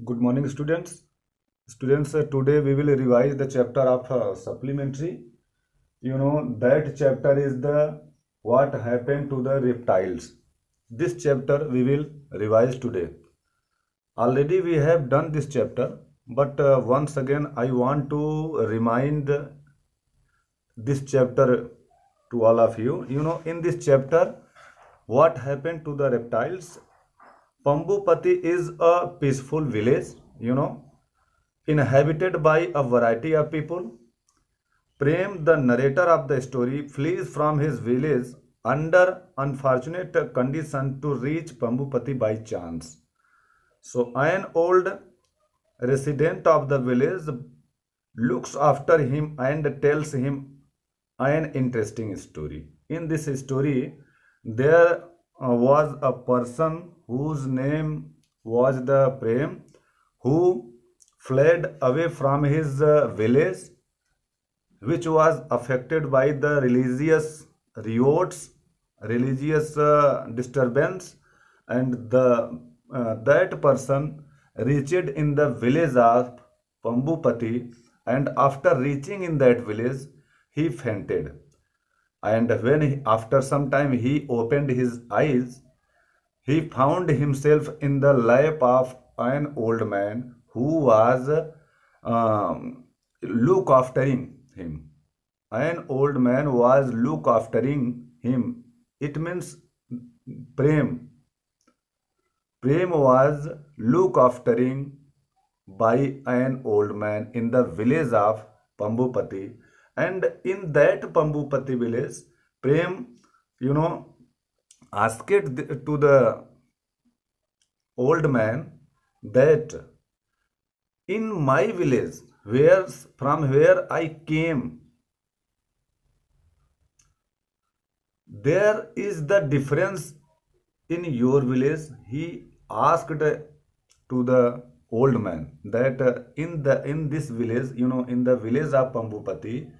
Good morning, students. Today we will revise the chapter of supplementary. You know that chapter is the what happened to the reptiles. This chapter we will revise today. Already we have done this chapter, but once again I want to remind this chapter to all of you. You know, in this chapter, what happened to the reptiles? Pambupati is a peaceful village, you know, inhabited by a variety of people. Prem, the narrator of the story, flees from his village under unfortunate condition to reach Pambupati by chance. So, an old resident of the village looks after him and tells him an interesting story. In this story, there was a person whose name was the Prem, who fled away from his village, which was affected by the religious riots, religious disturbance, and that person reached in the village of Pambupati, and after reaching in that village, he fainted. And after some time he opened his eyes, he found himself in the lap of an old man who was look aftering him. An old man was look aftering him. It means Prem. Prem was look aftering by an old man in the village of Pambupati. And in that Pambupati village, Prem, you know, asked to the old man that in my village, from where I came, there is the difference in your village. He asked to the old man that in this village, you know, in the village of Pambupati,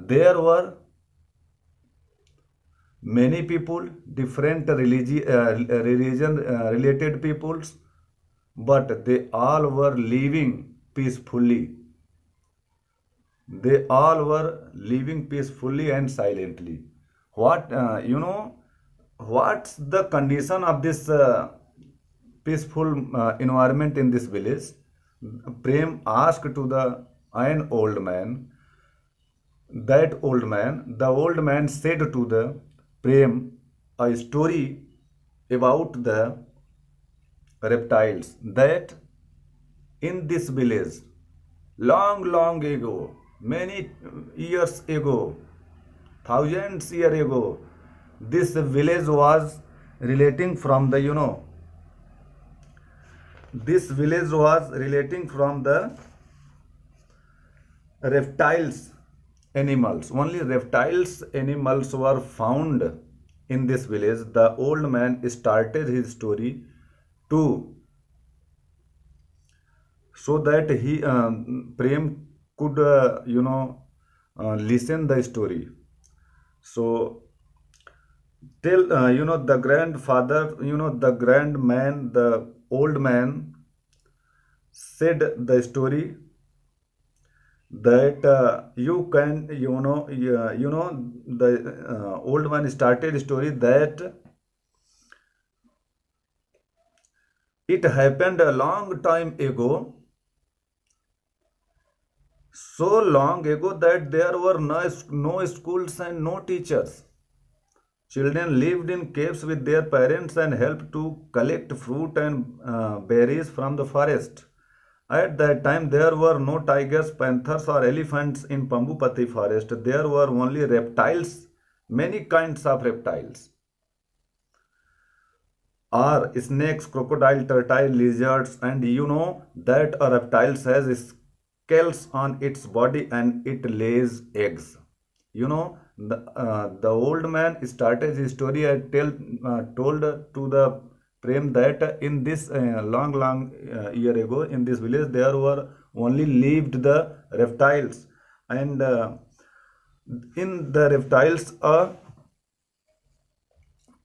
there were many people, different religion related peoples, but they all were living peacefully. They all were living peacefully and silently. What's the condition of this peaceful environment in this village? Prem asked to the an old man. The old man said to the Prem a story about the reptiles that in this village, long ago, many years ago, thousands years ago, this village was relating from the, this village was relating from the reptiles animals. Only reptiles animals were found in this village. The old man started his story to so that he Prem could listen the story. So till the grandfather, the grand man, the old man said the story that you can the old man started story that it happened a long time ago, so long ago that there were no schools and no teachers. Children lived in caves with their parents and helped to collect fruit and berries from the forest. At that time, there were no tigers, panthers, or elephants in Pambupati forest. There were only reptiles, many kinds of reptiles. Are snakes, crocodile, tortoise, lizards, and you know that a reptile has scales on its body and it lays eggs. You know, the old man started his story and told to the Prem that in this long year ago in this village there were only lived the reptiles, and in the reptiles a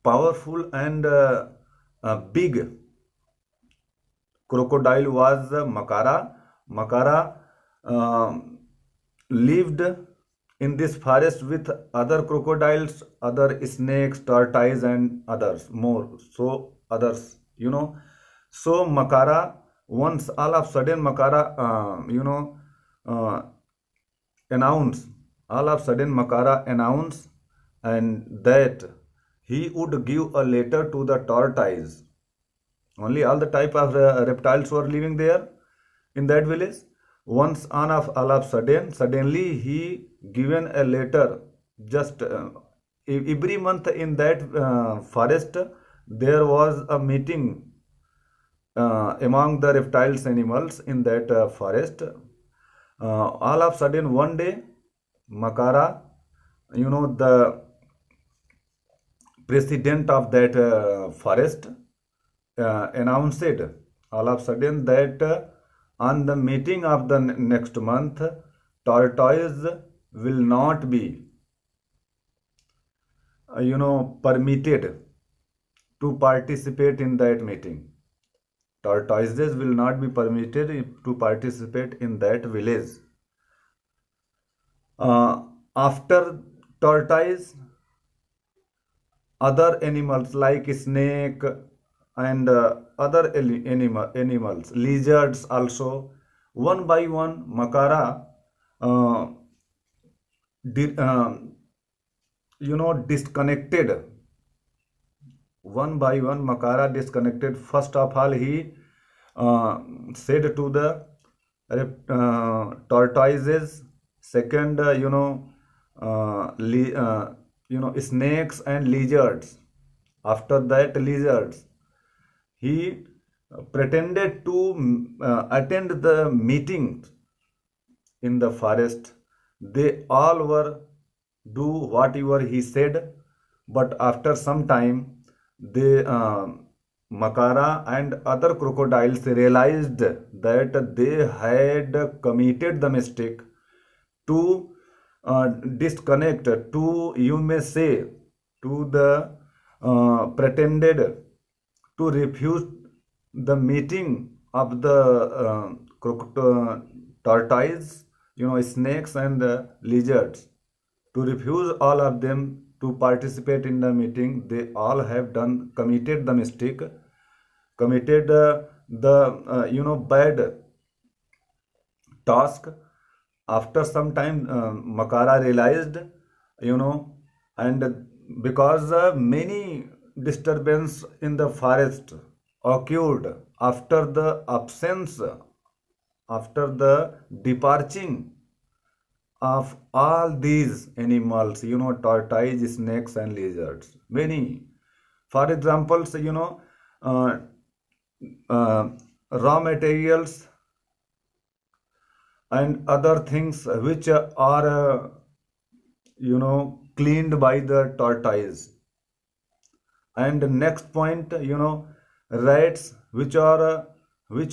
powerful and big crocodile was Makara. Makara lived in this forest with other crocodiles, other snakes, tortoise, and others more. So others, So Makara, once all of sudden Makara, uh, announce. All of sudden Makara announced and that he would give a letter to the tortoise. Only all the type of reptiles were living there in that village. Once on of all of suddenly he given a letter. Just every month in that forest there was a meeting among the reptiles animals in that forest. All of sudden one day Makara, the president of that forest, announced all of sudden that on the meeting of the next month, tortoise will not be, permitted to participate in that meeting. Tortoises will not be permitted to participate in that village. After tortoise, other animals like snake and other animals, lizards also, one by one, Makara, uh, disconnected. One by one, Makara disconnected. First of all, he said to the tortoises. Second, snakes and lizards. After that, lizards. He pretended to attend the meeting in the forest. They all were do whatever he said, but after some time, they Makara and other crocodiles realized that they had committed the mistake to disconnect, to, you may say, to the pretended to refuse the meeting of the tortoise, snakes and lizards, to refuse all of them to participate in the meeting. They all have committed the mistake, committed the bad task. After some time, Makara realized, and because many disturbance in the forest occurred after the absence, after the departing of all these animals, tortoise, snakes, and lizards. Many, for examples, uh, raw materials and other things which are, cleaned by the tortoise. And next point, rats which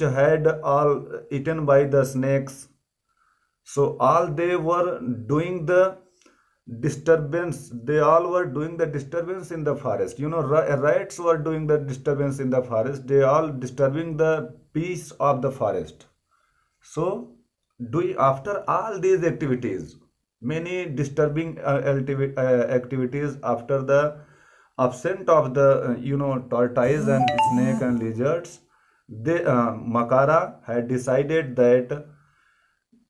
had all eaten by the snakes. So all they were doing the disturbance. They all were doing the disturbance in the forest. Rats were doing the disturbance in the forest. They all disturbing the peace of the forest. So after all these activities, many disturbing activities, after the absent of the tortoise and snake and lizards, they Makara had decided that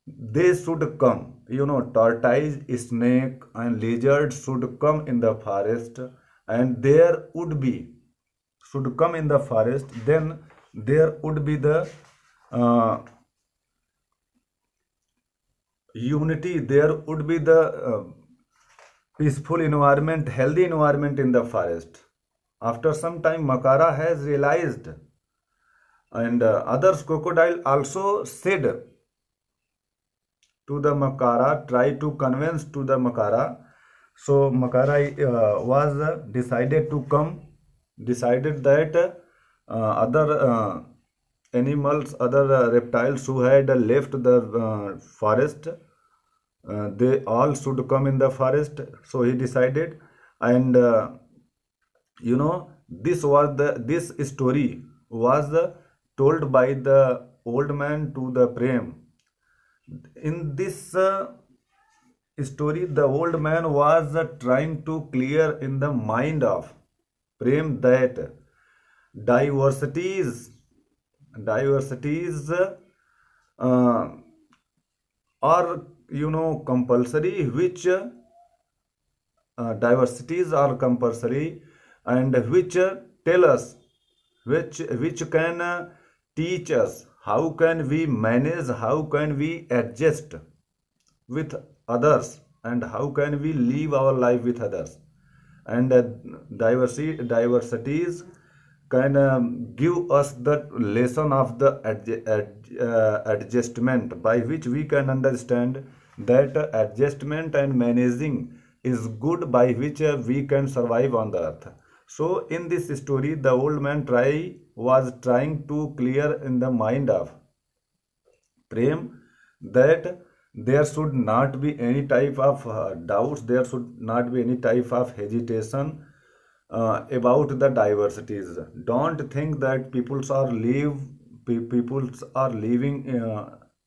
they should come. Tortoise, snake, and lizard should come in the forest, and there would be should come in the forest. Then there would be the unity. There would be the peaceful environment, healthy environment in the forest. After some time, Makara has realized, and others crocodile also said to the Makara, try to convince to the Makara. So Makara was decided to come, decided that other animals, other reptiles who had left the forest, they all should come in the forest. So he decided, and this story was told by the old man to the Prem. In this story, the old man was trying to clear in the mind of Prem that diversities uh, are compulsory, which diversities are compulsory, and which tell us, which can teach us how can we manage, how can we adjust with others, and how can we live our life with others. And diversities can give us the lesson of the adjustment, by which we can understand that adjustment and managing is good, by which we can survive on the earth. So in this story, the old man was trying to clear in the mind of Prem that there should not be any type of doubts, there should not be any type of hesitation about the diversities. Don't think that peoples are living,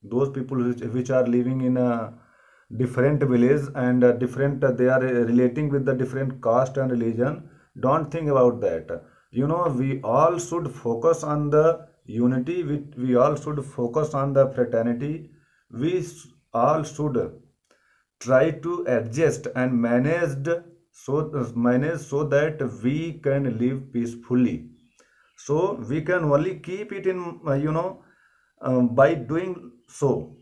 those people which are living in a different village, and different they are relating with the different caste and religion. Don't think about that. We all should focus on the unity, we all should focus on the fraternity. All should try to adjust and manage so that we can live peacefully. So we can only keep it in by doing so.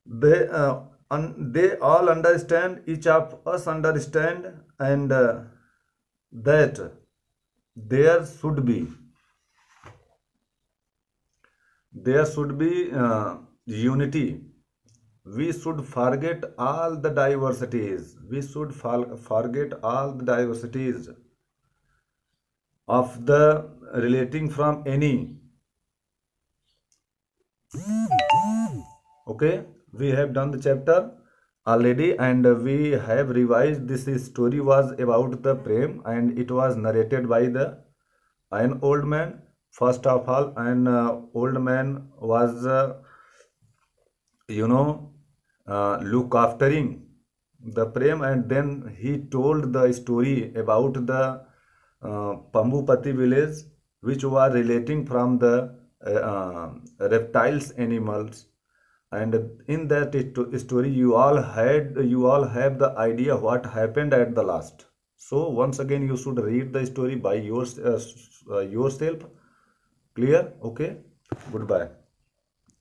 They all understand, each of us understand, and that there should be unity. We should forget all the diversities. We should forget all the diversities of the relating from any. Okay, we have done the chapter already, and we have revised. This story was about the Prem, and it was narrated by an old man. First of all, an old man was look aftering the Prem, and then he told the story about the Pambupati village, which was relating from the reptiles, animals. And in that story, you all have the idea what happened at the last. So once again, you should read the story by yourself. Clear? Okay. Goodbye.